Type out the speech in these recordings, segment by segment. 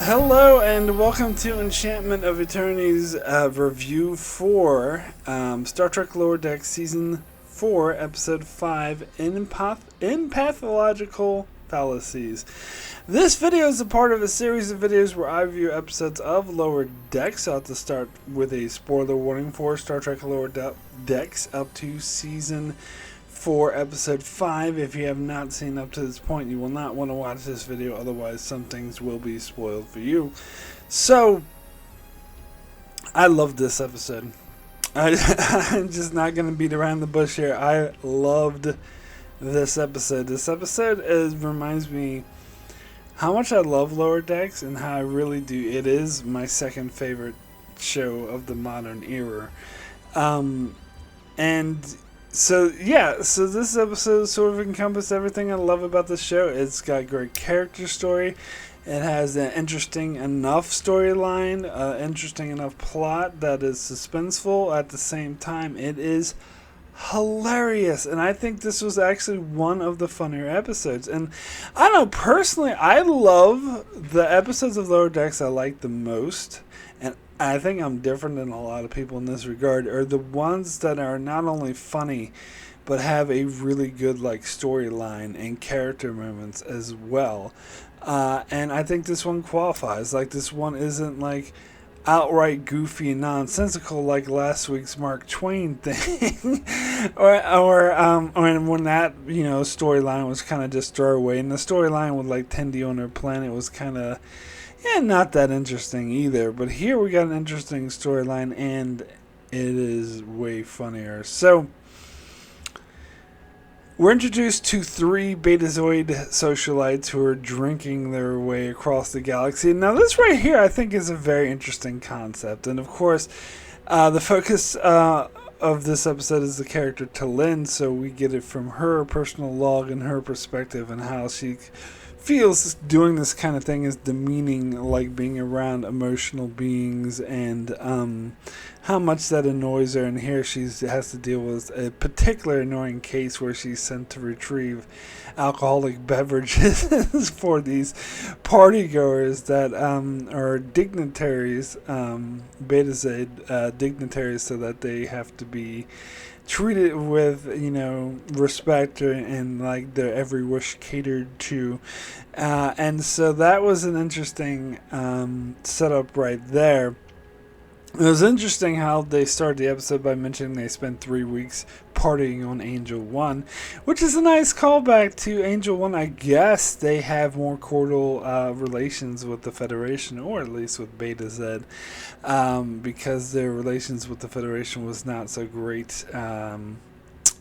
Hello and welcome to Enchantment of Eternity's review for Star Trek Lower Decks Season 4, Episode 5, Empathological Fallacies. This video is a part of a series of videos where I review episodes of Lower Decks. I'll have to start with a spoiler warning for Star Trek Lower Decks up to Season 4, Episode 5. If you have not seen up to this point, you will not want to watch this video, otherwise some things will be spoiled for you. So, I love this episode. I'm just not going to beat around the bush here. I loved this episode. This episode reminds me how much I love Lower Decks and how I really do. It is my second favorite show of the modern era. So this episode sort of encompassed everything I love about the show. It's got a great character story. It has an interesting enough storyline, interesting enough plot that is suspenseful. At the same time, it is hilarious. And I think this was actually one of the funnier episodes. And I don't know, personally, I love the episodes of Lower Decks I like the most. And I think I'm different than a lot of people in this regard, are the ones that are not only funny, but have a really good storyline and character moments as well. And I think this one qualifies. This one isn't outright goofy and nonsensical like last week's Mark Twain thing, or when that storyline was kind of just throwaway, and the storyline with Tendi on her planet was kind of not that interesting either. But here we got an interesting storyline, and it is way funnier. So we're introduced to three Betazoid socialites who are drinking their way across the galaxy. Now this right here I think is a very interesting concept. And of course, the focus of this episode is the character T'Lyn, so we get it from her personal log and her perspective and how she feels doing this kind of thing is demeaning, being around emotional beings, and how much that annoys her. And here she has to deal with a particular annoying case where she's sent to retrieve alcoholic beverages for these partygoers that are dignitaries, Betazoid dignitaries, so that they have to be treated with respect and their every wish catered to, and so that was an interesting setup right there. It was interesting how they started the episode by mentioning they spent 3 weeks partying on Angel 1, which is a nice callback to Angel 1. I guess they have more cordial relations with the Federation, or at least with Betazoid, because their relations with the Federation was not so great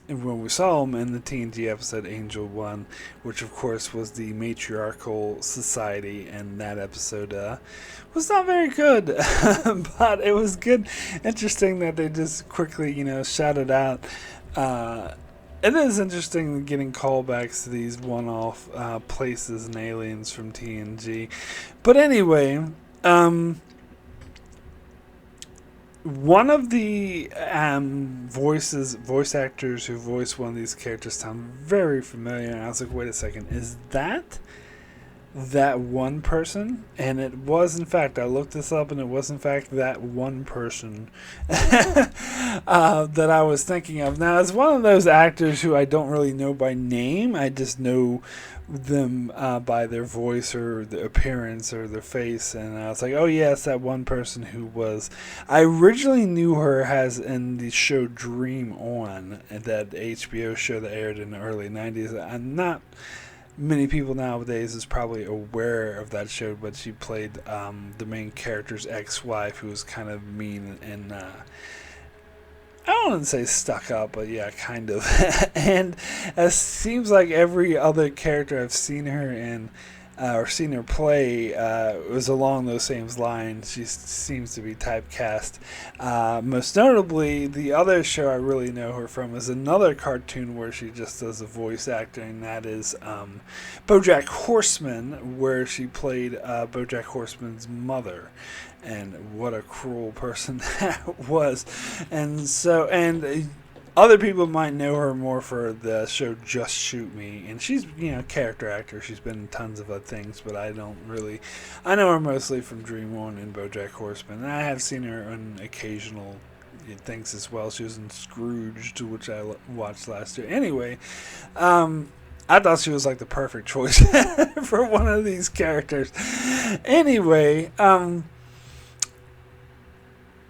when we saw them in the TNG episode Angel 1, which of course was the matriarchal society, and that episode was not very good. But it was good. Interesting that they just quickly shouted out. It is interesting getting callbacks to these one-off places and aliens from TNG. But anyway, one of the voice actors who voiced one of these characters sound very familiar, and I was like, wait a second, is that one person? And it was, in fact, I looked this up, and it was, in fact, that one person that I was thinking of. Now, it's one of those actors who I don't really know by name. I just know them by their voice or their appearance or their face, and I was like, oh yes, that one person who was, I originally knew her as in the show Dream On, that HBO show that aired in the early 90s. I'm not many people nowadays is probably aware of that show, but she played the main character's ex-wife, who was kind of mean and I don't want to say stuck up, but yeah, kind of. And it seems like every other character I've seen her in or seen her play was along those same lines. She seems to be typecast. Most notably, the other show I really know her from is another cartoon where she just does a voice acting, and that is BoJack Horseman, where she played BoJack Horseman's mother. And what a cruel person that was. And so, and Other people might know her more for the show Just Shoot Me, and she's, character actor. She's been in tons of other things, but I don't really. I know her mostly from Dream On and BoJack Horseman, and I have seen her on occasional things as well. She was in Scrooged, which I watched last year. Anyway, I thought she was like the perfect choice for one of these characters. Anyway,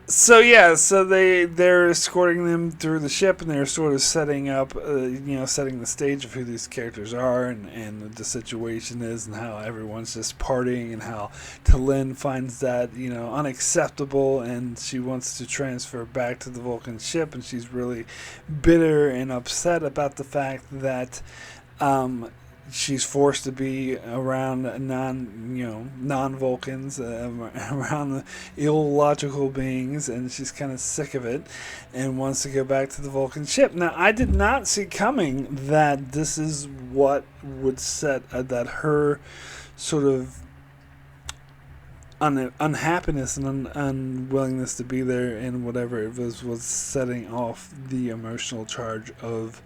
so they're escorting them through the ship, and they're sort of setting up, setting the stage of who these characters are, and the situation is, and how everyone's just partying, and how T'Lyn finds that unacceptable, and she wants to transfer back to the Vulcan ship, and she's really bitter and upset about the fact that she's forced to be around non-Vulcans, around the illogical beings, and she's kind of sick of it and wants to go back to the Vulcan ship. Now, I did not see coming that this is what would set that her sort of unhappiness and unwillingness to be there and whatever it was setting off the emotional charge of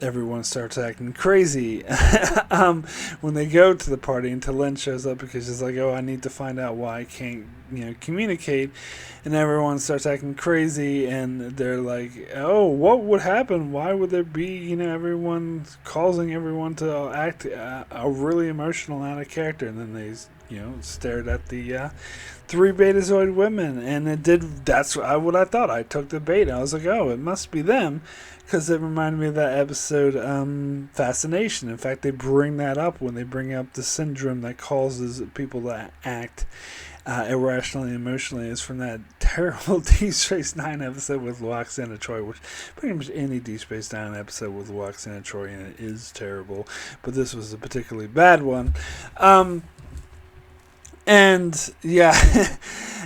everyone starts acting crazy when they go to the party, and T'Lyn shows up because she's like, I need to find out why I can't communicate, and everyone starts acting crazy, and they're like, what would happen? Why would there be everyone causing everyone to act a really emotional out of character? And then they stared at the three Betazoid women, and that's what I thought. I took the bait. I was like, it must be them, because it reminded me of that episode, Fascination. In fact, they bring that up when they bring up the syndrome that causes people to act irrationally, emotionally. Is from that terrible Deep Space Nine episode with Loxana Troy, which pretty much any Deep Space Nine episode with Loxana Troy in it is terrible, but this was a particularly bad one. And yeah,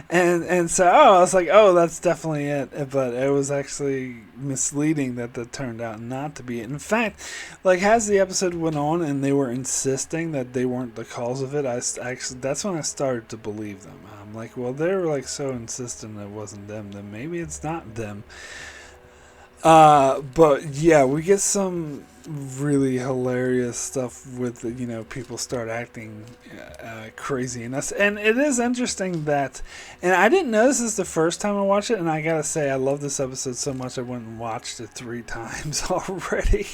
and so I was like, that's definitely it. But it was actually misleading that turned out not to be it. In fact, like as the episode went on and they were insisting that they weren't the cause of it, that's when I started to believe them. I'm like, well, they were like so insistent it wasn't them, then maybe it's not them. But yeah, we get some really hilarious stuff with people start acting crazy, and it is interesting that, and I didn't notice this the first time I watched it, and I gotta say I love this episode so much I went and watched it 3 times already,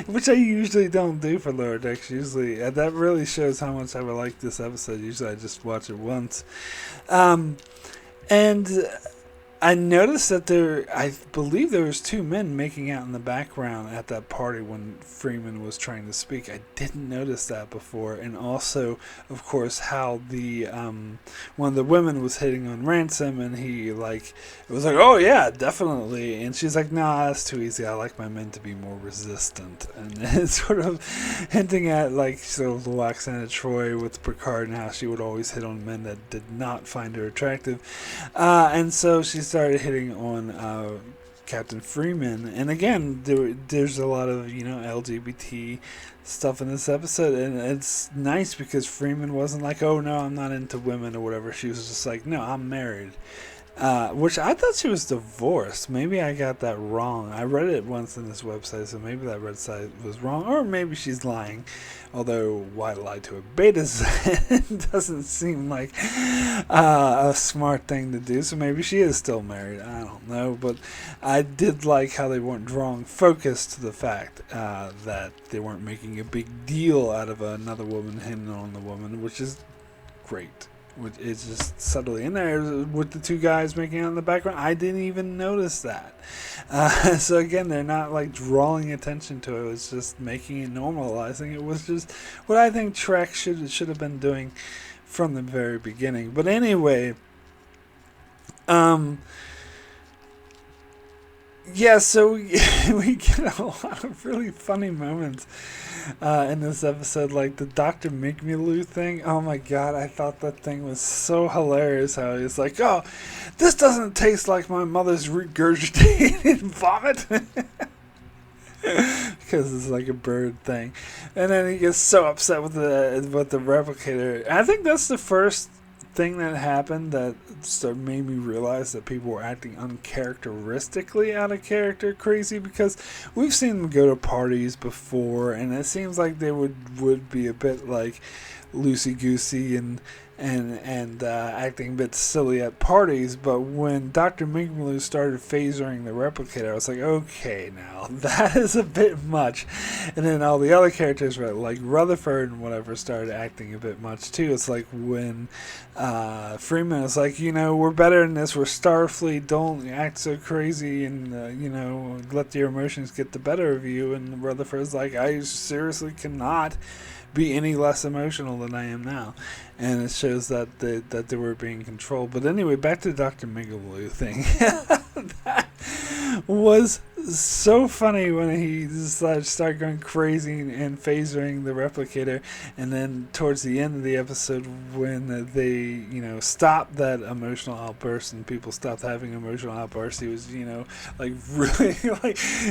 which I usually don't do for Lower Decks. Usually that really shows how much I would like this episode. Usually I just watch it once, and I noticed that I believe there was 2 men making out in the background at that party when Freeman was trying to speak. I didn't notice that before. And also, of course, how the one of the women was hitting on Ransom, and it was like, oh yeah, definitely. And she's like, nah, that's too easy. I like my men to be more resistant. And it's sort of hinting at sort of Loxana Troy with Picard and how she would always hit on men that did not find her attractive. And so she's started hitting on Captain Freeman, and again there's a lot of LGBT stuff in this episode, and it's nice because Freeman wasn't like, oh no, I'm not into women or whatever. She was just like, no, I'm married, which I thought she was divorced. Maybe I got that wrong. I read it once in this website, so maybe that website was wrong, or maybe she's lying. Although, why lie to a beta doesn't seem like a smart thing to do. So maybe she is still married. I don't know. But I did like how they weren't drawing focus to the fact that they weren't making a big deal out of another woman hitting on the woman, which is great. It's just subtly in there with the 2 guys making out in the background. I didn't even notice that. So again, they're not drawing attention to it. It's just making it, normalizing it. Was just what I think Trek should have been doing from the very beginning. But anyway, yeah, so we get a lot of really funny moments in this episode, like the Dr. Migmulu thing. Oh my god, I thought that thing was so hilarious, how he's like, oh, this doesn't taste like my mother's regurgitated vomit. Because it's like a bird thing. And then he gets so upset with the replicator. I think that's the first thing that happened that made me realize that people were acting uncharacteristically out of character crazy, because we've seen them go to parties before, and it seems like they would be a bit like loosey goosey and acting a bit silly at parties. But when Dr. Mingaloo started phasering the replicator, I was like, okay, now that is a bit much. And then all the other characters, like Rutherford and whatever, started acting a bit much too. It's like when Freeman is like, we're better than this, we're Starfleet, don't act so crazy and let your emotions get the better of you. And Rutherford's like, I seriously cannot be any less emotional than I am now. And it shows that they were being controlled. But anyway, back to the Dr. Mingaloo thing. That was so funny when he decided to start going crazy and phasering the replicator. And then towards the end of the episode, when they, stopped that emotional outburst and people stopped having emotional outbursts, he was, like really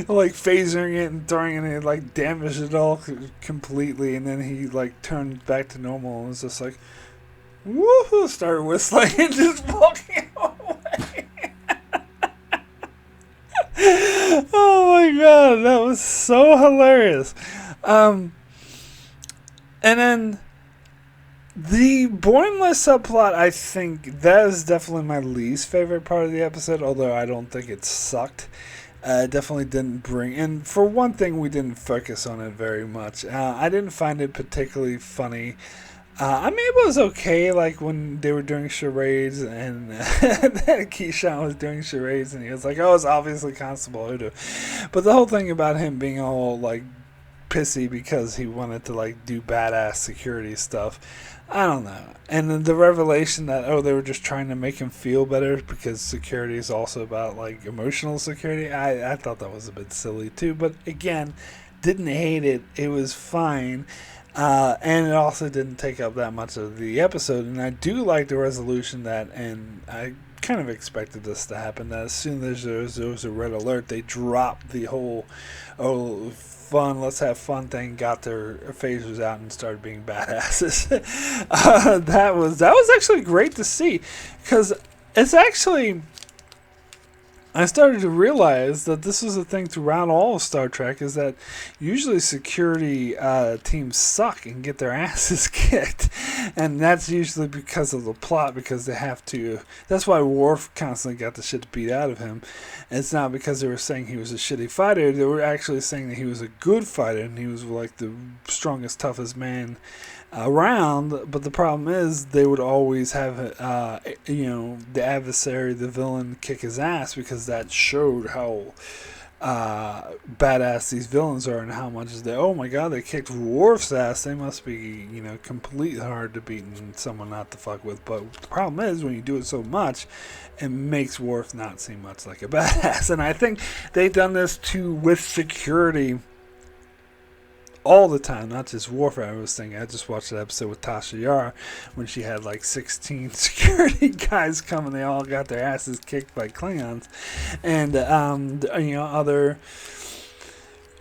like phasering it and throwing it and it like damaged it all completely. And then he like turned back to normal and was just like, woohoo, started whistling and just walking away. Oh my god, that was so hilarious. And then the Boimler subplot, I think that is definitely my least favorite part of the episode, although I don't think it sucked. It definitely didn't bring, and for one thing, we didn't focus on it very much. I didn't find it particularly funny. I mean, it was okay, like when they were doing charades and Keyshawn was doing charades and he was like, oh, it's obviously Constable Odo. But the whole thing about him being all like pissy because he wanted to like do badass security stuff, I don't know. And then the revelation that, they were just trying to make him feel better because security is also about like emotional security, I thought that was a bit silly too. But again, didn't hate it. It was fine. And it also didn't take up that much of the episode. And I do like the resolution that, and I kind of expected this to happen, that as soon as there was a red alert, they dropped the whole, fun, let's have fun thing, got their phasers out and started being badasses. That was actually great to see, because it's actually, I started to realize that this was a thing throughout all of Star Trek, is that usually security teams suck and get their asses kicked. And that's usually because of the plot, because they have to. That's why Worf constantly got the shit beat out of him. And it's not because they were saying he was a shitty fighter. They were actually saying that he was a good fighter and he was like the strongest, toughest man around. But the problem is they would always have the adversary, the villain, kick his ass, because that showed how badass these villains are and how much they, oh my god, they kicked Worf's ass, they must be completely hard to beat and someone not to fuck with. But the problem is when you do it so much, it makes Worf not seem much like a badass. And I think they've done this too with security all the time, not just Warfare. I just watched that episode with Tasha Yar when she had like 16 security guys coming. They all got their asses kicked by Klingons, and other.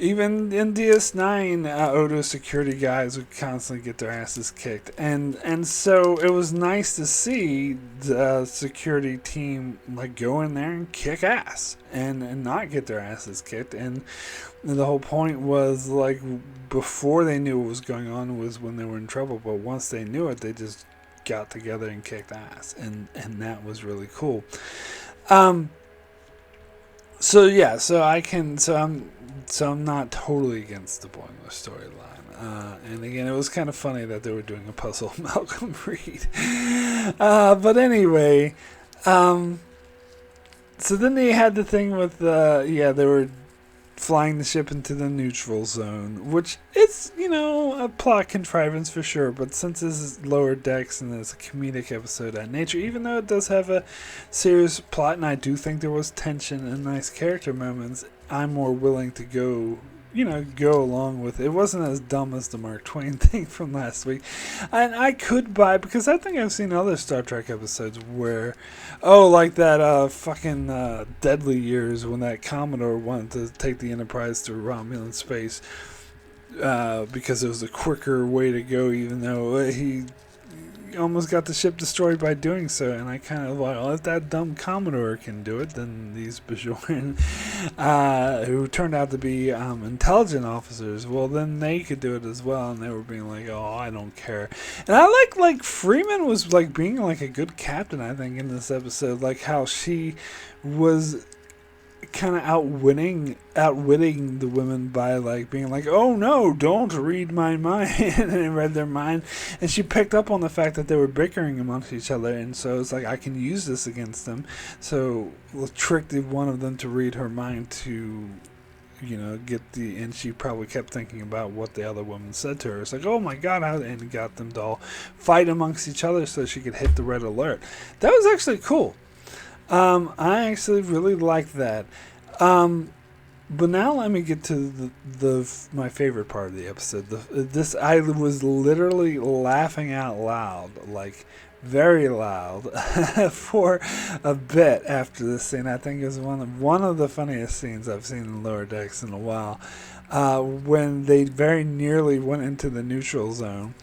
Even in DS9, Odo security guys would constantly get their asses kicked, and so it was nice to see the security team like go in there and kick ass and not get their asses kicked. And the whole point was, like, before they knew what was going on was when they were in trouble, but once they knew it, they just got together and kicked ass, and that was really cool. So I'm not totally against the Boimler storyline. And again, it was kind of funny that they were doing a puzzle Malcolm Reed. But anyway, so then they had the thing with they were flying the ship into the neutral zone, which is, a plot contrivance for sure, but since this is lower decks and it's a comedic episode at nature, even though it does have a serious plot, and I do think there was tension and nice character moments, I'm more willing to go along with it. It wasn't as dumb as the Mark Twain thing from last week. And I could buy, because I think I've seen other Star Trek episodes where, like that fucking Deadly Years, when that Commodore wanted to take the Enterprise to Romulan space because it was a quicker way to go, even though almost got the ship destroyed by doing so. And I kind of well, if that dumb Commodore can do it, then these Bajoran, who turned out to be intelligent officers, well, then they could do it as well. And they were being like, oh, I don't care. And I like Freeman was like being like a good captain, I think, in this episode, like how she was kind of outwitting the women by like being like, oh no, don't read my mind. And they read their mind, and she picked up on the fact that they were bickering amongst each other, and so it's like, I can use this against them. So we'll trick one of them to read her mind to get and she probably kept thinking about what the other woman said to her. It's like, oh my god, and got them to all fight amongst each other so she could hit the red alert. That was actually cool. I actually really liked that. But now let me get to my favorite part of the episode. I was literally laughing out loud, like very loud, for a bit after this scene. I think it was one of the funniest scenes I've seen in Lower Decks in a while, when they very nearly went into the neutral zone.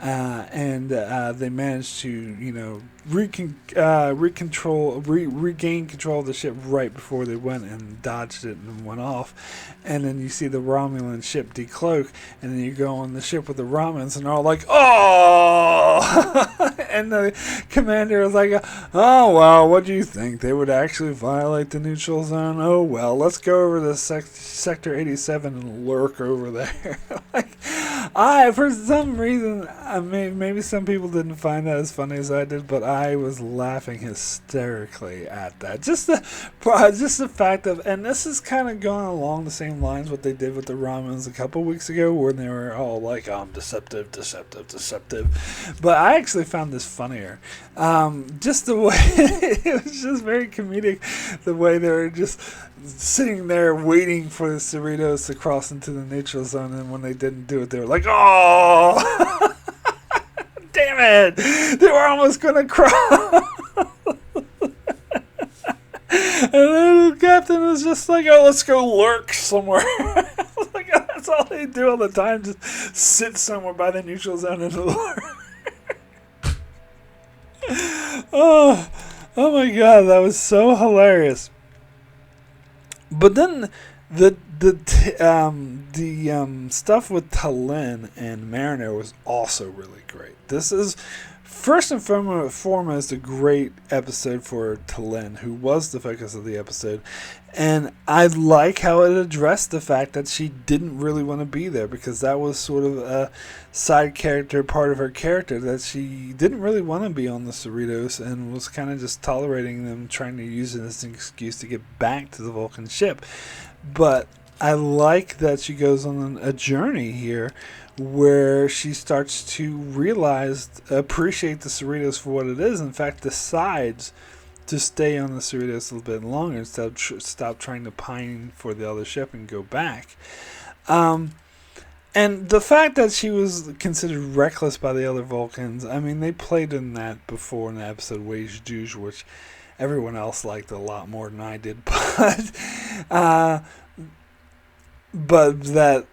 And they managed to, regain control of the ship right before they went and dodged it and went off. And then you see the Romulan ship decloak, and then you go on the ship with the Romulans, and they're all like, oh! And the commander was like, oh, well, what do you think? They would actually violate the neutral zone? Oh, well, let's go over to Sector 87 and lurk over there. For some reason, maybe some people didn't find that as funny as I did, but I was laughing hysterically at that. Just the fact of, and this is kind of going along the same lines what they did with the Romulans a couple weeks ago, when they were all like, deceptive. But I actually found this funnier. Just the way, it was just very comedic, the way they were just sitting there waiting for the Cerritos to cross into the neutral zone, and when they didn't do it, they were like, oh! Damn it! They were almost going to cross! And then the captain was just like, oh, let's go lurk somewhere. Like, that's all they do all the time, just sit somewhere by the neutral zone and lurk. Oh my god, that was so hilarious. But then the stuff with Tallinn and Mariner was also really great. This is first and foremost a great episode for Tallinn, who was the focus of the episode. And I like how it addressed the fact that she didn't really want to be there, because that was sort of a side character, part of her character, that she didn't really want to be on the Cerritos and was kind of just tolerating them, trying to use it as an excuse to get back to the Vulcan ship. But I like that she goes on a journey here where she starts to appreciate the Cerritos for what it is. In fact, decides to stay on the Cerritos a little bit longer instead of stop trying to pine for the other ship and go back. And the fact that she was considered reckless by the other Vulcans, I mean, they played in that before in the episode Wage Juge, which everyone else liked a lot more than I did. But that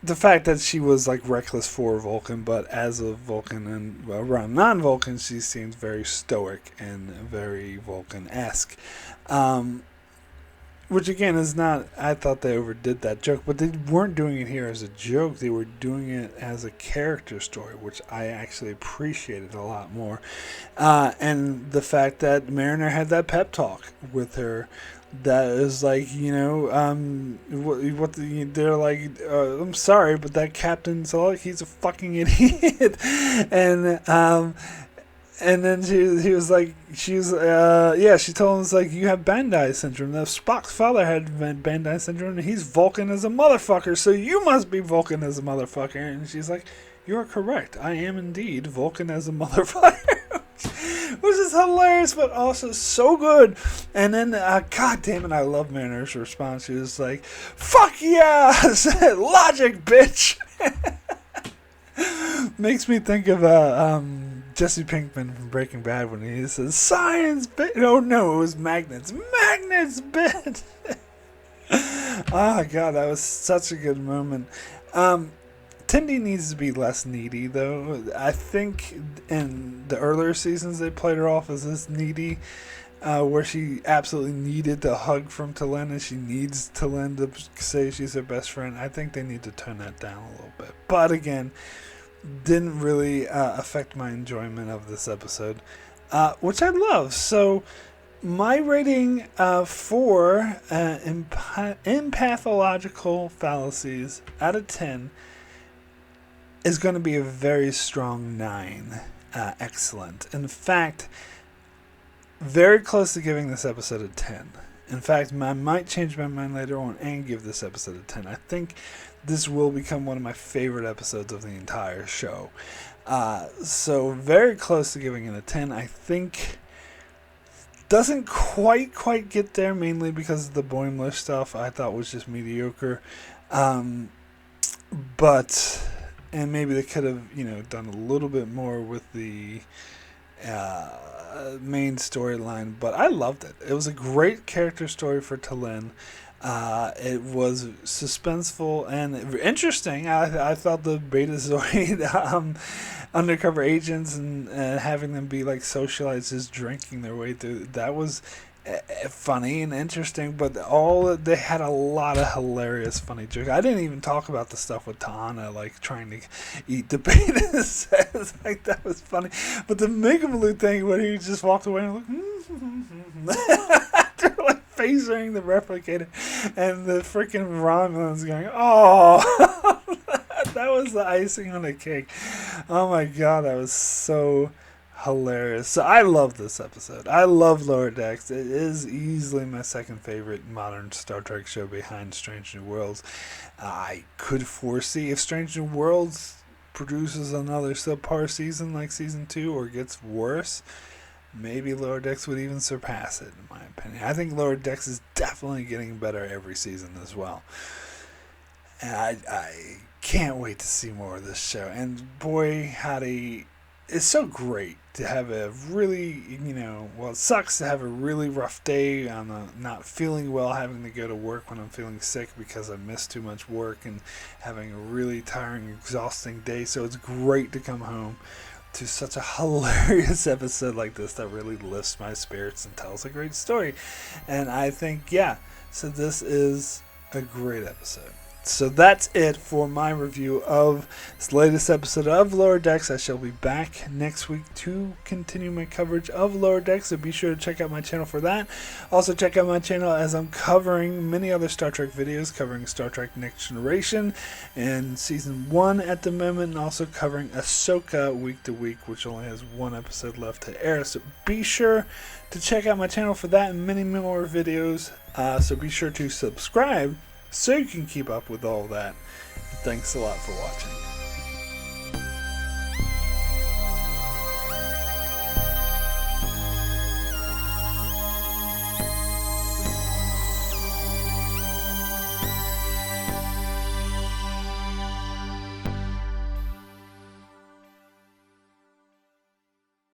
the fact that she was like reckless for a Vulcan, but as a Vulcan and around non-Vulcans, she seems very stoic and very Vulcan-esque. Which again is not, I thought they overdid that joke, but they weren't doing it here as a joke. They were doing it as a character story, which I actually appreciated a lot more. And the fact that Mariner had that pep talk with her, that is like, they're like, I'm sorry, but that captain's he's a fucking idiot. And then she was like, she told him, it's like, you have Bandai syndrome. Now, Spock's father had Bandai syndrome, and he's Vulcan as a motherfucker, so you must be Vulcan as a motherfucker. And she's like, you're correct. I am indeed Vulcan as a motherfucker. Which is hilarious, but also so good. And then, god damn it, I love Mariner's response. She was like, fuck yeah! Logic, bitch! Makes me think of Jesse Pinkman from Breaking Bad when he says, science, bitch! Oh no, it was magnets. Magnets, bitch! Oh god, that was such a good moment. Tendi needs to be less needy, though. I think in the earlier seasons they played her off as this needy, where she absolutely needed the hug from T'Lyn and she needs T'Lyn to say she's her best friend. I think they need to tone that down a little bit. But again, didn't really affect my enjoyment of this episode, which I love. So my rating for Empathological Fallacies out of 10 is going to be a very strong 9. Excellent. In fact, very close to giving this episode a 10. In fact, I might change my mind later on and give this episode a 10. I think this will become one of my favorite episodes of the entire show. So very close to giving it a 10. I think doesn't quite get there, mainly because of the Boimler stuff I thought was just mediocre. But, and maybe they could have, done a little bit more with the main storyline, but I loved it. It was a great character story for T'Lyn. It was suspenseful and interesting. I thought the Betazoid undercover agents and having them be like socialites, just drinking their way through, that was funny and interesting, but they had a lot of hilarious funny jokes. I didn't even talk about the stuff with Tahana, like trying to eat the Beta. Like, that was funny. But the Migamolu thing, when he just walked away and looked after like facing the replicator, and the freaking Romulans going, oh. That was the icing on the cake. Oh my god, that was so hilarious. So I love this episode. I love Lower Decks. It is easily my second favorite modern Star Trek show behind Strange New Worlds. I could foresee if Strange New Worlds produces another subpar season like season 2 or gets worse, maybe Lower Decks would even surpass it, in my opinion. I think Lower Decks is definitely getting better every season as well. And I can't wait to see more of this show. And boy, howdy, it's so great to have a really, it sucks to have a really rough day. I'm not feeling well, having to go to work when I'm feeling sick because I missed too much work and having a really tiring, exhausting day. So it's great to come home to such a hilarious episode like this that really lifts my spirits and tells a great story. And I think, so this is a great episode. So that's it for my review of this latest episode of Lower Decks. I shall be back next week to continue my coverage of Lower Decks, so be sure to check out my channel for that. Also check out my channel as I'm covering many other Star Trek videos, covering Star Trek Next Generation and Season 1 at the moment, and also covering Ahsoka week to week, which only has one episode left to air. So be sure to check out my channel for that and many more videos. So be sure to subscribe so you can keep up with all that. Thanks a lot for watching.